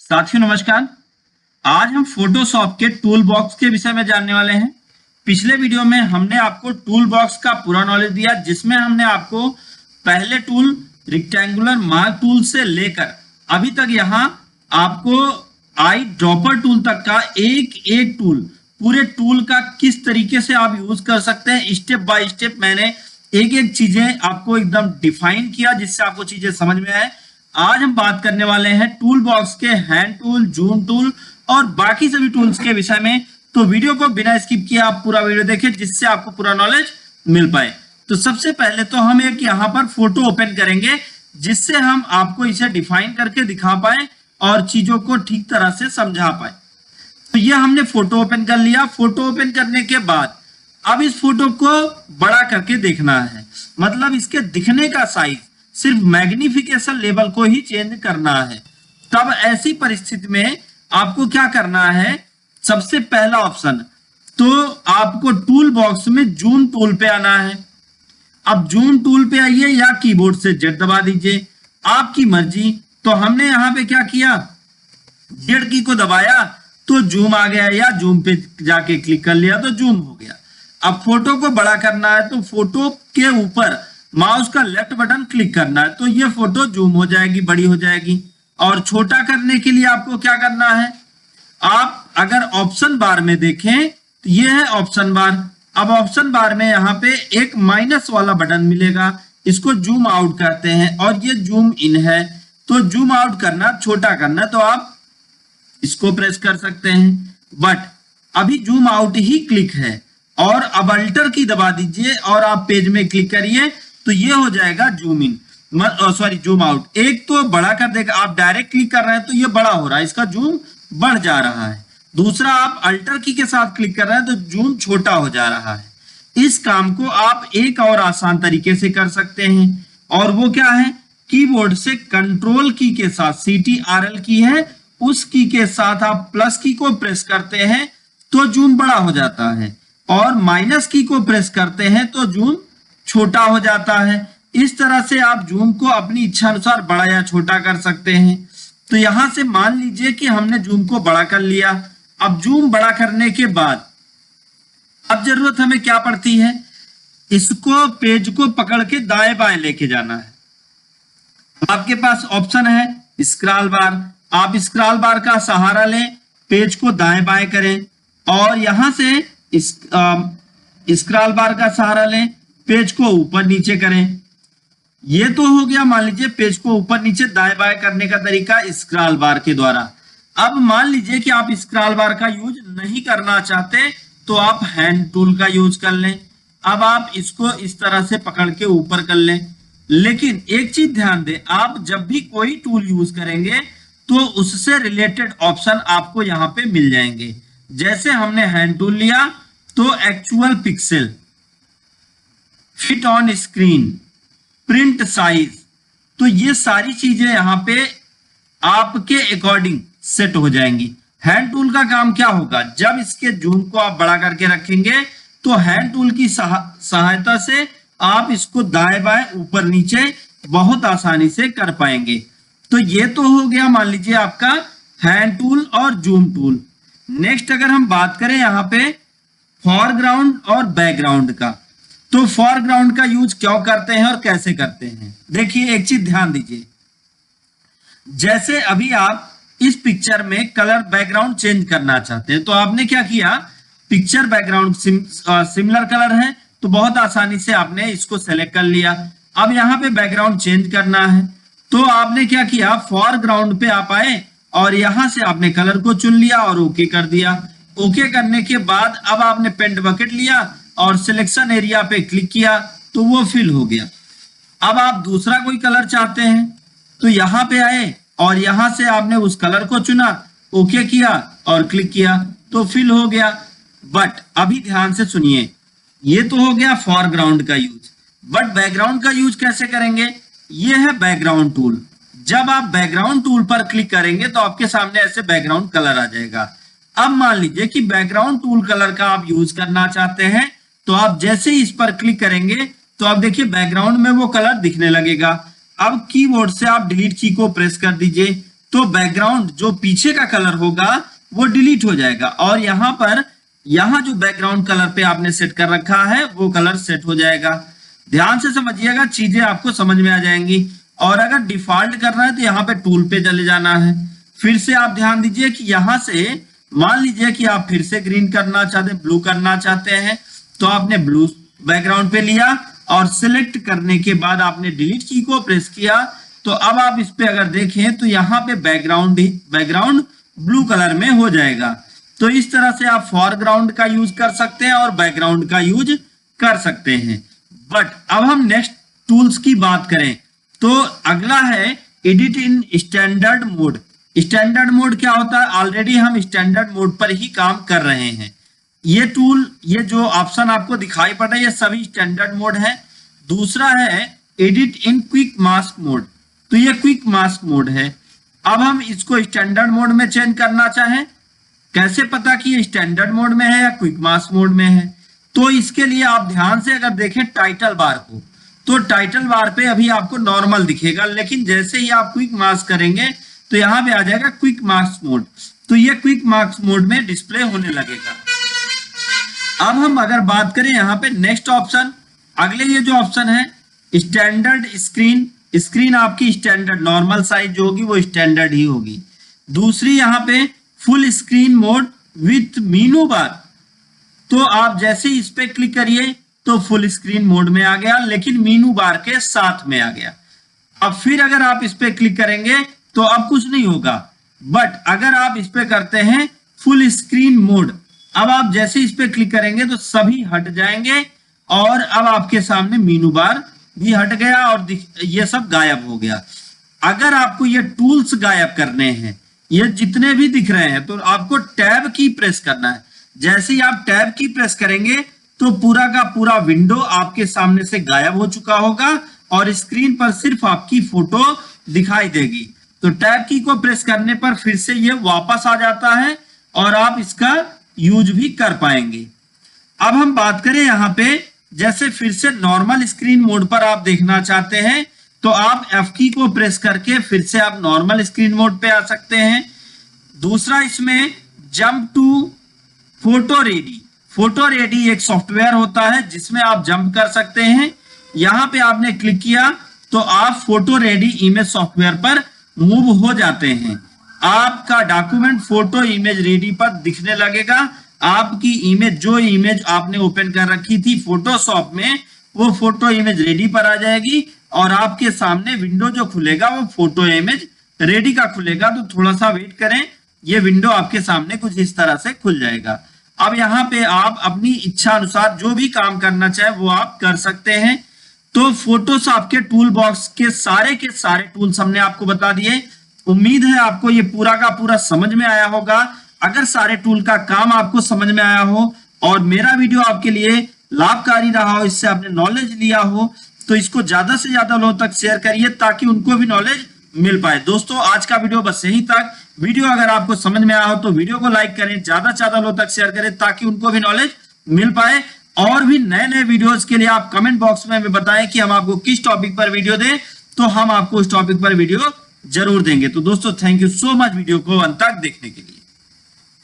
साथियों नमस्कार। आज हम फोटोशॉप के टूल बॉक्स के विषय में जानने वाले हैं। पिछले वीडियो में हमने आपको टूल बॉक्स का पूरा नॉलेज दिया, जिसमें हमने आपको पहले टूल रेक्टेंगुलर मार्क टूल से लेकर अभी तक यहाँ आपको आई ड्रॉपर टूल तक का एक एक टूल, पूरे टूल का किस तरीके से आप यूज कर सकते हैं, स्टेप बाय स्टेप मैंने एक एक चीजें आपको एकदम डिफाइन किया, जिससे आपको चीजें समझ में आए। आज हम बात करने वाले हैं टूल बॉक्स के हैंड टूल, जूम टूल और बाकी सभी टूल्स के विषय में। तो वीडियो को बिना स्किप किए आप पूरा वीडियो देखें, जिससे आपको पूरा नॉलेज मिल पाए। तो सबसे पहले तो हम एक यहाँ पर फोटो ओपन करेंगे, जिससे हम आपको इसे डिफाइन करके दिखा पाए और चीजों को ठीक तरह से समझा पाए। तो ये हमने फोटो ओपन कर लिया। फोटो ओपन करने के बाद अब इस फोटो को बड़ा करके देखना है, मतलब इसके दिखने का साइज, सिर्फ मैग्निफिकेशन लेवल को ही चेंज करना है। तब ऐसी परिस्थिति में आपको क्या करना है, सबसे पहला ऑप्शन तो आपको टूल बॉक्स में जूम टूल पे आना है। अब जूम टूल पे आइए या कीबोर्ड से जेड दबा दीजिए, आपकी मर्जी। तो हमने यहाँ पे क्या किया, जेड की को दबाया तो जूम आ गया, या जूम पे जाके क्लिक कर लिया तो जूम हो गया। अब फोटो को बड़ा करना है तो फोटो के ऊपर माउस का लेफ्ट बटन क्लिक करना है, तो ये फोटो जूम हो जाएगी, बड़ी हो जाएगी। और छोटा करने के लिए आपको क्या करना है, आप अगर ऑप्शन बार में देखें तो ये है ऑप्शन बार। अब ऑप्शन बार में यहाँ पे एक माइनस वाला बटन मिलेगा, इसको जूम आउट करते हैं, और ये जूम इन है। तो जूम आउट करना, छोटा करना, तो आप इसको प्रेस कर सकते हैं। बट अभी जूम आउट ही क्लिक है, और अब अल्टर की दबा दीजिए और आप पेज में क्लिक करिए तो ये हो जाएगा zoom in, sorry zoom out. एक तो बड़ा कर देगा, आप डायरेक्ट क्लिक कर रहे हैं तो ये बड़ा हो रहा है, इसका जूम बढ़ जा रहा है। दूसरा, आप अल्टर की के साथ क्लिक कर रहे हैं तो जूम छोटा हो जा रहा है। इस काम को आप एक और आसान तरीके से कर सकते हैं, और वो क्या है, कीबोर्ड से कंट्रोल की के साथ, CTRL की है, उस की के साथ आप प्लस की को प्रेस करते हैं तो जूम बड़ा हो जाता है, और माइनस की को प्रेस करते हैं तो जूम छोटा हो जाता है। इस तरह से आप जूम को अपनी इच्छा अनुसार बड़ा या छोटा कर सकते हैं। तो यहां से मान लीजिए कि हमने जूम को बड़ा कर लिया। अब जूम बड़ा करने के बाद अब जरूरत हमें क्या पड़ती है, इसको पेज को पकड़ के दाएं बाएं लेके जाना है। आपके पास ऑप्शन है स्क्रॉल बार, आप स्क्रॉल बार का सहारा लें, पेज को दाएं बाएं करें, और यहां से स्क्रॉल बार का सहारा लें, पेज को ऊपर नीचे करें। ये तो हो गया, मान लीजिए पेज को ऊपर नीचे दाएं बाएं करने का तरीका स्क्रॉल बार के द्वारा। अब मान लीजिए कि आप स्क्रॉल बार का यूज नहीं करना चाहते तो आप हैंड टूल का यूज कर लें। अब आप इसको इस तरह से पकड़ के ऊपर कर लें। लेकिन एक चीज ध्यान दें, आप जब भी कोई टूल यूज करेंगे तो उससे रिलेटेड ऑप्शन आपको यहाँ पे मिल जाएंगे। जैसे हमने हैंड टूल लिया तो actual pixel, fit on screen, print size, तो ये सारी चीजें यहाँ पे आपके अकॉर्डिंग सेट हो जाएंगी। हैंड टूल का काम क्या होगा, जब इसके जूम को आप बड़ा करके रखेंगे तो हैंड टूल की सहायता से आप इसको दाएं बाएं ऊपर नीचे बहुत आसानी से कर पाएंगे। तो ये तो हो गया मान लीजिए आपका हैंड टूल और जूम टूल। नेक्स्ट अगर हम बात करें यहाँ पे फॉरग्राउंड और बैकग्राउंड का, तो फॉरग्राउंड का यूज क्यों करते हैं और कैसे करते हैं, देखिए एक चीज ध्यान दीजिए। जैसे अभी आप इस पिक्चर में कलर बैकग्राउंड चेंज करना चाहते हैं, तो आपने क्या किया, पिक्चर बैकग्राउंड सिमिलर कलर है तो बहुत आसानी से आपने इसको सेलेक्ट कर लिया। अब यहाँ पे बैकग्राउंड चेंज करना है तो आपने क्या किया, फॉरग्राउंड पे आप आए और यहां से आपने कलर को चुन लिया और ओके कर दिया। ओके करने के बाद अब आपने पेंट बकेट लिया और सिलेक्शन एरिया पे क्लिक किया तो वो फिल हो गया। अब आप दूसरा कोई कलर चाहते हैं तो यहाँ पे आए और यहां से आपने उस कलर को चुना, ओके किया और क्लिक किया तो फिल हो गया। बट अभी ध्यान से सुनिए, ये तो हो गया फॉरग्राउंड का यूज, बट बैकग्राउंड का यूज कैसे करेंगे, ये है बैकग्राउंड टूल। जब आप बैकग्राउंड टूल पर क्लिक करेंगे तो आपके सामने ऐसे बैकग्राउंड कलर आ जाएगा। अब मान लीजिए कि बैकग्राउंड टूल कलर का आप यूज करना चाहते हैं, तो आप जैसे ही इस पर क्लिक करेंगे तो आप देखिए बैकग्राउंड में वो कलर दिखने लगेगा। अब कीबोर्ड से आप डिलीट की को प्रेस कर दीजिए, तो बैकग्राउंड जो पीछे का कलर होगा वो डिलीट हो जाएगा, और यहाँ जो बैकग्राउंड कलर पे आपने सेट कर रखा है वो कलर सेट हो जाएगा। ध्यान से समझिएगा, चीजें आपको समझ में आ जाएंगी। और अगर डिफॉल्ट करना है तो यहाँ पे टूल पे चले जाना है। फिर से आप ध्यान दीजिए कि यहाँ से मान लीजिए कि आप फिर से ग्रीन करना चाहते हैं, ब्लू करना चाहते हैं, तो आपने ब्लू बैकग्राउंड पे लिया और सिलेक्ट करने के बाद आपने डिलीट की को प्रेस किया। तो अब आप इस पे अगर देखें तो यहाँ पे बैकग्राउंड ब्लू कलर में हो जाएगा। तो इस तरह से आप फोरग्राउंड का यूज कर सकते हैं और बैकग्राउंड का यूज कर सकते हैं। बट अब हम नेक्स्ट टूल्स की बात करें तो अगला है edit in standard mode. Standard mode क्या होता है? ऑलरेडी हम स्टैंडर्ड मोड पर ही काम कर रहे हैं। ये टूल, ये जो ऑप्शन आपको दिखाई पड़ रहा है, ये सभी स्टैंडर्ड मोड है। दूसरा है edit in quick mask mode, तो ये क्विक मास्क मोड है। अब हम इसको स्टैंडर्ड मोड में चेंज करना चाहें, कैसे पता कि ये स्टैंडर्ड मोड में है या क्विक मास्क मोड में है? तो इसके लिए आप ध्यान से अगर देखें टाइटल बार को, तो टाइटल बार पे अभी आपको नॉर्मल दिखेगा, लेकिन जैसे ही आप क्विक मास्क करेंगे तो यहाँ पे आ जाएगा क्विक मास्क मोड। तो ये क्विक मास्क मोड में डिस्प्ले होने लगेगा। अब हम अगर बात करें यहाँ पे नेक्स्ट ऑप्शन, अगले ये जो ऑप्शन है स्टैंडर्ड स्क्रीन आपकी स्टैंडर्ड नॉर्मल साइज जो होगी वो स्टैंडर्ड ही होगी। दूसरी यहाँ पे full screen mode with menu bar, तो आप जैसे ही इस पे क्लिक करिए तो फुल स्क्रीन मोड में आ गया, लेकिन मीनू बार के साथ में आ गया। अब फिर अगर आप इस पे क्लिक करेंगे तो अब कुछ नहीं होगा, बट अगर आप इस पे करते हैं फुल स्क्रीन मोड, अब आप जैसे इस पे क्लिक करेंगे तो सभी हट जाएंगे और अब आपके सामने मीनू बार भी हट गया और ये सब गायब हो गया। अगर आपको ये टूल्स गायब करने हैं, ये जितने भी दिख रहे हैं, तो आपको टैब की प्रेस करना है। जैसे ही आप टैब की प्रेस करेंगे तो पूरा का पूरा विंडो आपके सामने से गायब हो चुका होगा और स्क्रीन पर सिर्फ आपकी फोटो दिखाई देगी। तो टैब की को प्रेस करने पर फिर से ये वापस आ जाता है और आप इसका यूज भी कर पाएंगे। अब हम बात करें यहाँ पे, जैसे फिर से नॉर्मल स्क्रीन मोड पर आप देखना चाहते हैं तो आप F की को प्रेस करके फिर से आप नॉर्मल स्क्रीन मोड पे आ सकते हैं। दूसरा इसमें जंप टू फोटो रेडी एक सॉफ्टवेयर होता है जिसमें आप जंप कर सकते हैं। यहाँ पे आपने क्लिक किया तो आप फोटो रेडी इमेज सॉफ्टवेयर पर मूव हो जाते हैं। आपका डॉक्यूमेंट फोटो इमेज रेडी पर दिखने लगेगा। आपकी इमेज, जो इमेज आपने ओपन कर रखी थी फोटोशॉप में, वो फोटो इमेज रेडी पर आ जाएगी और आपके सामने विंडो जो खुलेगा वो फोटो इमेज रेडी का खुलेगा। तो थोड़ा सा वेट करें, ये विंडो आपके सामने कुछ इस तरह से खुल जाएगा। अब यहाँ पे आप अपनी इच्छा अनुसार जो भी काम करना चाहे वो आप कर सकते हैं। तो फोटोशॉप के टूल बॉक्स के सारे टूल्स हमने आपको बता दिए। उम्मीद है आपको ये पूरा का पूरा समझ में आया होगा। अगर सारे टूल का काम आपको समझ में आया हो और मेरा वीडियो आपके लिए लाभकारी रहा हो, इससे आपने नॉलेज लिया हो, तो इसको ज्यादा से ज्यादा लोगों तक शेयर करिए ताकि उनको भी नॉलेज मिल पाए। दोस्तों आज का वीडियो बस यहीं तक। वीडियो अगर आपको समझ में आया हो तो वीडियो को लाइक करें, ज्यादा से ज्यादा लोगों तक शेयर करें ताकि उनको भी नॉलेज मिल पाए। और भी नए वीडियोस के लिए आप कमेंट बॉक्स में हमें बताएं कि हम आपको किस टॉपिक पर वीडियो दें, तो हम आपको उस टॉपिक पर वीडियो जरूर देंगे। तो दोस्तों thank you so much video को अंत तक देखने के लिए।